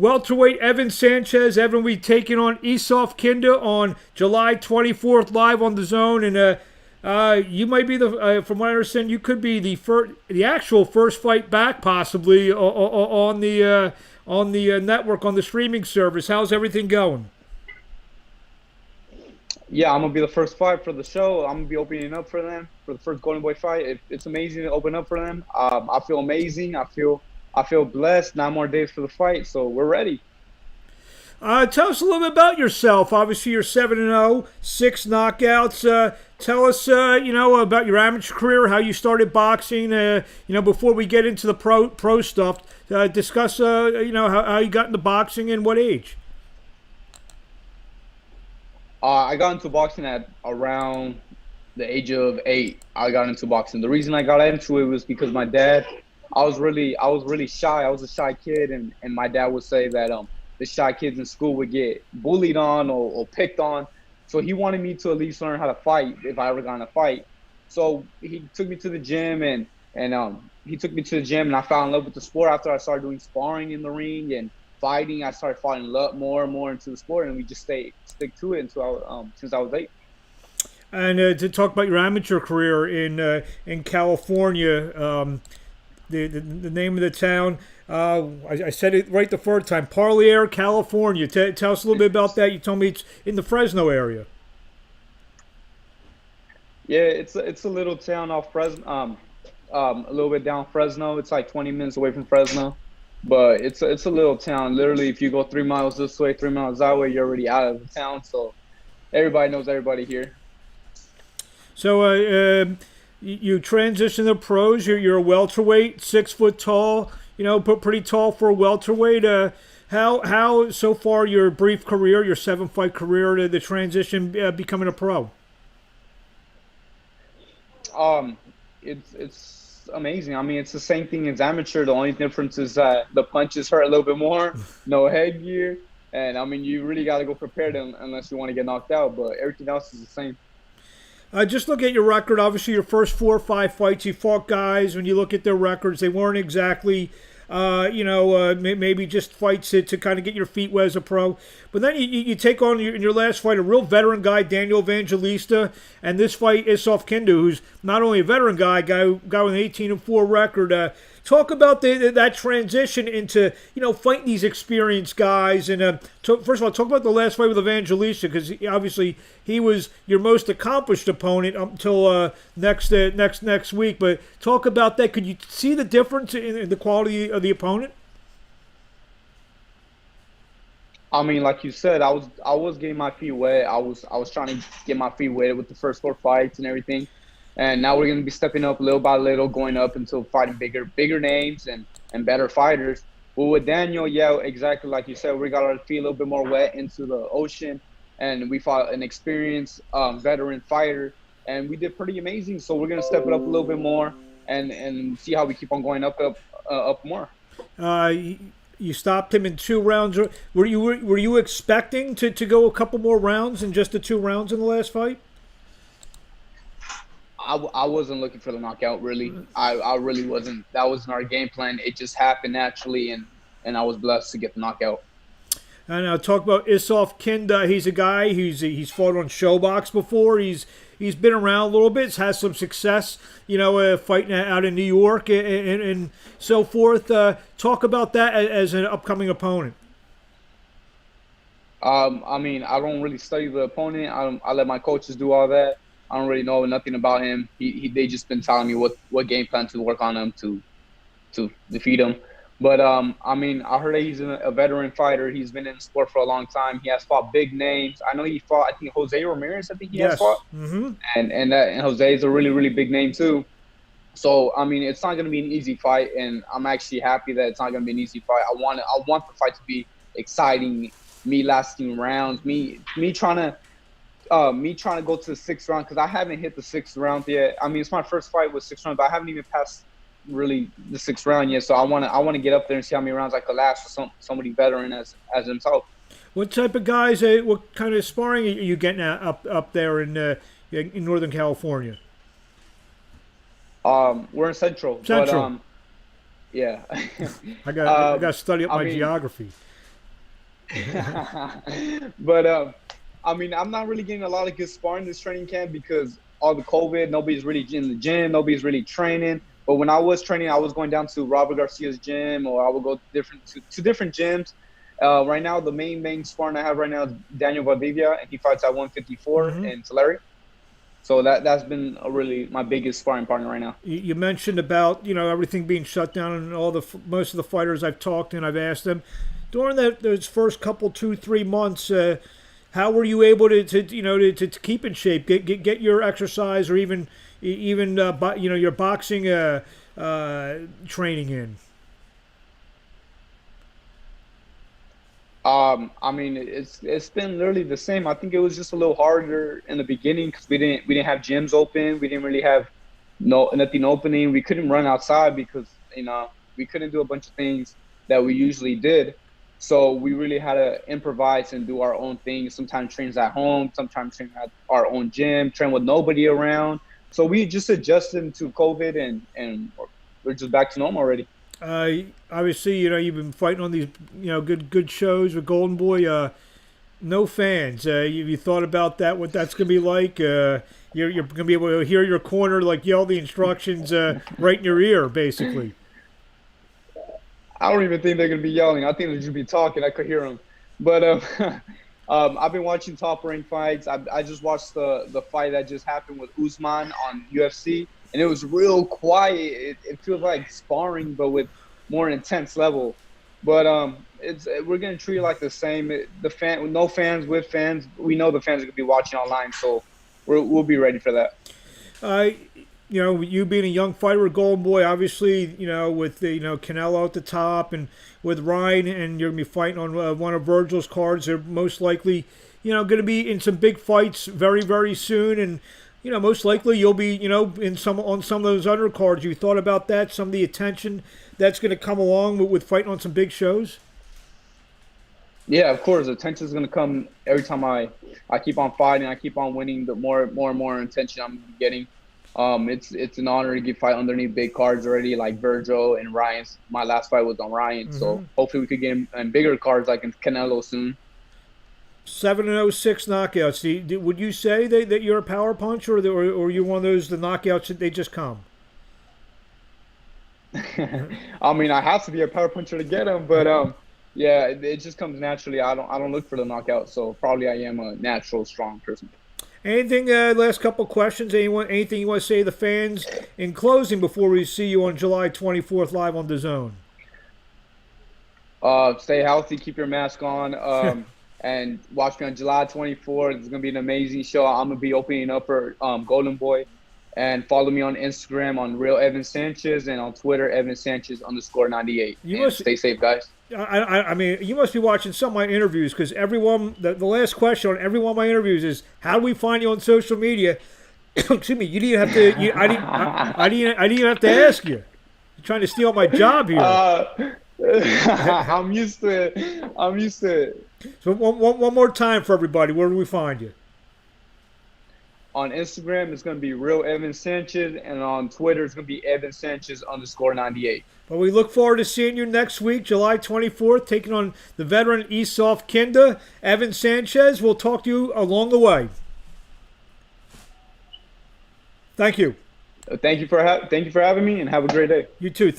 Welterweight Evan Sanchez. Evan, we taking on Issouf Kinda on July 24th live on the Zone, and you might be from what I understand, you could be the actual first fight back, possibly on the network, on the streaming service. How's everything going? Yeah, I'm gonna be the first fight for the show. I'm gonna be opening up for them for the first Golden Boy fight. It's amazing to open up for them. I feel amazing. I feel blessed. 9 more days for the fight, so we're ready. Tell us a little bit about yourself. Obviously, you're 7-0, 6 knockouts. Tell us, about your amateur career, how you started boxing. Before we get into the pro stuff, discuss, how you got into boxing and what age. I got into boxing at around the age of 8. I got into boxing. The reason I got into it was because my dad. I was really shy. I was a shy kid, and my dad would say that the shy kids in school would get bullied on or picked on. So he wanted me to at least learn how to fight if I ever got in a fight. So he took me to the gym and he took me to the gym, and I fell in love with the sport after I started doing sparring in the ring and fighting. I started falling in love more and more into the sport, and we just stick to it until since I was 8. And to talk about your amateur career in California, the name of the town, I said it right the first time, Parlier, California. Tell us a little bit about that. You told me it's in the Fresno area. Yeah, it's a little town off Fresno, a little bit down Fresno. It's like 20 minutes away from Fresno, but it's a little town. Literally, if you go 3 miles this way, 3 miles that way, you're already out of the town. So everybody knows everybody here. So you transition to pros. You're a welterweight, 6 foot tall. Pretty tall for a welterweight. How so far your brief career, your 7-fight career, to the transition becoming a pro? It's amazing. I mean, it's the same thing as amateur. The only difference is that the punches hurt a little bit more, no headgear, and I mean, you really got to go prepared unless you want to get knocked out. But everything else is the same. Just look at your record. Obviously, your first 4 or 5 fights, you fought guys. When you look at their records, they weren't exactly, maybe just fights to kind of get your feet wet as a pro. But then you take on, in your last fight, a real veteran guy, Daniel Evangelista, and this fight, Issouf Kinda, who's not only a veteran guy with an 18-4 record. Talk about that transition into, fighting these experienced guys. And first of all, talk about the last fight with Evangelista, because obviously he was your most accomplished opponent up until next week. But talk about that. Could you see the difference in the quality of the opponent? I mean, like you said, I was getting my feet wet. I was trying to get my feet wet with the first 4 fights and everything. And now we're going to be stepping up little by little, going up until fighting bigger names and better fighters. But with Daniel, yeah, exactly like you said, we got our feet a little bit more wet into the ocean, and we fought an experienced veteran fighter, and we did pretty amazing. So we're going to step it up a little bit more and see how we keep on going up more. You stopped him in 2 rounds. Were you expecting to go a couple more rounds in just the 2 rounds in the last fight? I wasn't looking for the knockout, really. I really wasn't. That wasn't our game plan. It just happened naturally, and I was blessed to get the knockout. And I'll talk about Issouf Kinda. He's a guy he's fought on Showbox before. He's been around a little bit. Has some success, fighting out in New York and so forth. Talk about that as an upcoming opponent. I mean, I don't really study the opponent. I let my coaches do all that. I don't really know nothing about him. They just been telling me what game plan to work on him to defeat him. But I mean, I heard that he's a veteran fighter. He's been in the sport for a long time. He has fought big names. I know he fought, I think, Jose Ramirez. I think he has fought. Mm-hmm. And Jose is a really, really big name too. So I mean, it's not going to be an easy fight, and I'm actually happy that it's not going to be an easy fight. I want the fight to be exciting, me lasting rounds, me trying to go to the 6th round, because I haven't hit the 6th round yet. I mean, it's my first fight with 6 rounds, but I haven't even passed really the 6th round yet. So I want to get up there and see how many rounds I could last with somebody veteran as himself. What type of guys? What kind of sparring are you getting up there in Northern California? We're in Central. Central. But, yeah. I got to study up my geography. But I mean, I'm not really getting a lot of good sparring this training camp because all the COVID, nobody's really in the gym, nobody's really training. But when I was training, I was going down to Robert Garcia's gym, or I would go to different gyms. Right now, the main sparring I have right now is Daniel Valdivia, and he fights at 154 in Tulare. So that's been really my biggest sparring partner right now. You mentioned about everything being shut down, and most of the fighters I've talked to and I've asked them during those first couple 2-3 months. How were you able to keep in shape, get your exercise, or even your boxing training in? I mean, it's been literally the same. I think it was just a little harder in the beginning because we didn't have gyms open. We didn't really have nothing opening. We couldn't run outside because we couldn't do a bunch of things that we usually did. So we really had to improvise and do our own things. Sometimes train at home, sometimes train at our own gym, train with nobody around. So we just adjusted to COVID, and we're just back to normal already. Obviously, you've been fighting on these, good shows with Golden Boy. No fans. You thought about that? What that's gonna be like? You're gonna be able to hear your corner like yell the instructions right in your ear, basically. I don't even think they're gonna be yelling. I think they'll just be talking. I could hear them. But I've been watching top rank fights. I just watched the fight that just happened with Usman on UFC, and it was real quiet. It feels like sparring, but with more intense level. But we're gonna treat it like the same. No fans, with fans. We know the fans are gonna be watching online, so we'll be ready for that. You being a young fighter with Golden Boy, obviously, with Canelo at the top, and with Ryan, and you're gonna be fighting on one of Virgil's cards. They're most likely, going to be in some big fights very, very soon, and most likely you'll be, on some of those undercards. You thought about that? Some of the attention that's going to come along with fighting on some big shows. Yeah, of course. Attention is going to come every time I keep on fighting. I keep on winning. The more and more attention I'm getting. It's an honor to get fight underneath big cards already, like Virgil and Ryan's. My last fight was on Ryan, so hopefully we could get him in bigger cards like in Canelo soon. 7-0, 6 knockouts. Would you say that you're a power puncher, or you're one of those the knockouts that they just come? I mean, I have to be a power puncher to get him, but yeah, it just comes naturally. I don't look for the knockout, so probably I am a natural strong person. Anything, last couple questions, anything you want to say to the fans in closing before we see you on July 24th live on DAZN? Stay healthy, keep your mask on, and watch me on July 24th. It's going to be an amazing show. I'm going to be opening up for Golden Boy. And follow me on Instagram on Real Evan Sanchez, and on Twitter, Evan Sanchez _98. Stay safe, guys. I mean, you must be watching some of my interviews, because the last question on every one of my interviews is, how do we find you on social media? Excuse me, you didn't have to. I didn't even have to ask you. You're trying to steal my job here. I'm used to it. So one more time for everybody. Where do we find you? On Instagram, it's going to be Real Evan Sanchez, and on Twitter, it's going to be Evan Sanchez _98. Well, we look forward to seeing you next week, July 24th, taking on the veteran Issouf Kinda. Evan Sanchez, we'll talk to you along the way. Thank you. Thank you for having me, and have a great day. You too.